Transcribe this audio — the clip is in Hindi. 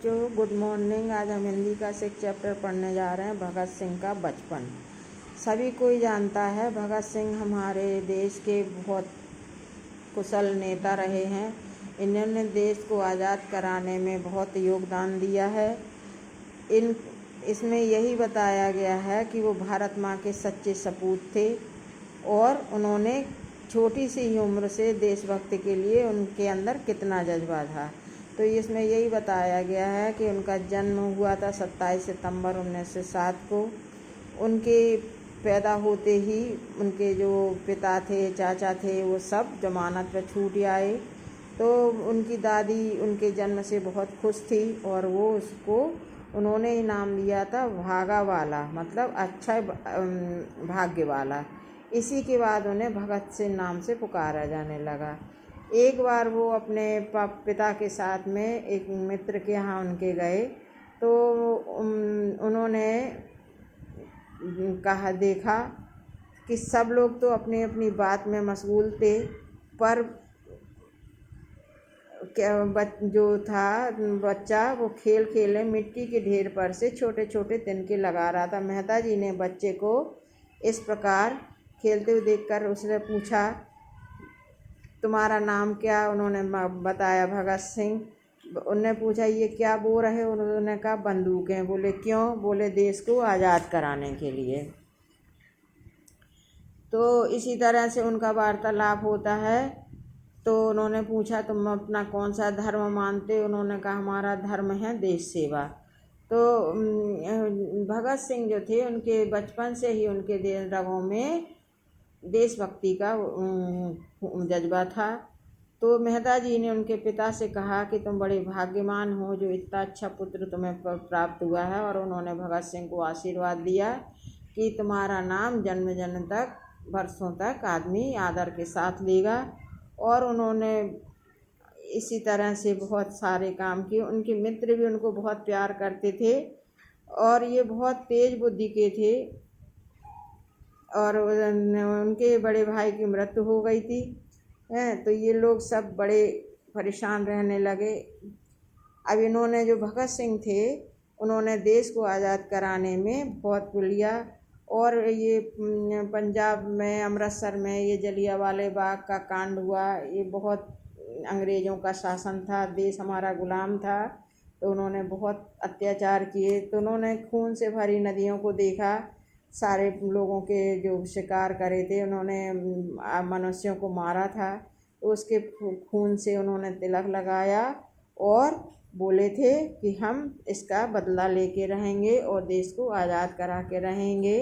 बच्चों, गुड मॉर्निंग। आज हम हिंदी का 6 चैप्टर पढ़ने जा रहे हैं, भगत सिंह का बचपन। सभी कोई जानता है भगत सिंह हमारे देश के बहुत कुशल नेता रहे हैं। इन्होंने देश को आज़ाद कराने में बहुत योगदान दिया है। इसमें यही बताया गया है कि वो भारत माँ के सच्चे सपूत थे और उन्होंने छोटी सी ही उम्र से देशभक्ति के लिए उनके अंदर कितना जज्बा था। तो इसमें यही बताया गया है कि उनका जन्म हुआ था 27 सितंबर 1907 को। उनके पैदा होते ही उनके जो पिता थे, चाचा थे, वो सब जमानत पर छूट आए। तो उनकी दादी उनके जन्म से बहुत खुश थी और वो उसको उन्होंने ही नाम दिया था भागा वाला, मतलब अच्छा भाग्य वाला। इसी के बाद उन्हें भगत सिंह नाम से पुकारा जाने लगा। एक बार वो अपने पिता के साथ में एक मित्र के यहाँ उनके गए तो उन्होंने देखा कि सब लोग तो अपनी अपनी बात में मशगूल थे, पर जो था बच्चा वो खेल खेले मिट्टी के ढेर पर से छोटे छोटे तिनके लगा रहा था। मेहता जी ने बच्चे को इस प्रकार खेलते हुए देखकर उसने पूछा, तुम्हारा नाम क्या? उन्होंने बताया भगत सिंह। उन्होंने पूछा, ये क्या बोल रहे? उन्होंने कहा, बंदूकें। बोले, क्यों? बोले, देश को आज़ाद कराने के लिए। तो इसी तरह से उनका वार्तालाप होता है। तो उन्होंने पूछा, तुम अपना कौन सा धर्म मानते? उन्होंने कहा, हमारा धर्म है देश सेवा। तो भगत सिंह जो थे उनके बचपन से ही उनके रगों में देशभक्ति का जज्बा था। तो मेहता जी ने उनके पिता से कहा कि तुम बड़े भाग्यवान हो जो इतना अच्छा पुत्र तुम्हें प्राप्त हुआ है, और उन्होंने भगत सिंह को आशीर्वाद दिया कि तुम्हारा नाम जन्म जन्म तक, वर्षों तक आदमी आदर के साथ लेगा। और उन्होंने इसी तरह से बहुत सारे काम किए। उनके मित्र भी उनको बहुत प्यार करते थे और ये बहुत तेज बुद्धि के थे। और उनके बड़े भाई की मृत्यु हो गई थी, तो ये लोग सब बड़े परेशान रहने लगे। अब इन्होंने जो भगत सिंह थे उन्होंने देश को आज़ाद कराने में बहुत लिया। और ये पंजाब में, अमृतसर में ये जलियांवाला बाग का कांड हुआ, ये बहुत अंग्रेज़ों का शासन था, देश हमारा गुलाम था, तो उन्होंने बहुत अत्याचार किए। तो उन्होंने खून से भरी नदियों को देखा, सारे लोगों के जो शिकार करे थे उन्होंने मनुष्यों को मारा था, तो उसके खून से उन्होंने तिलक लगाया और बोले थे कि हम इसका बदला लेके रहेंगे और देश को आज़ाद करा के रहेंगे।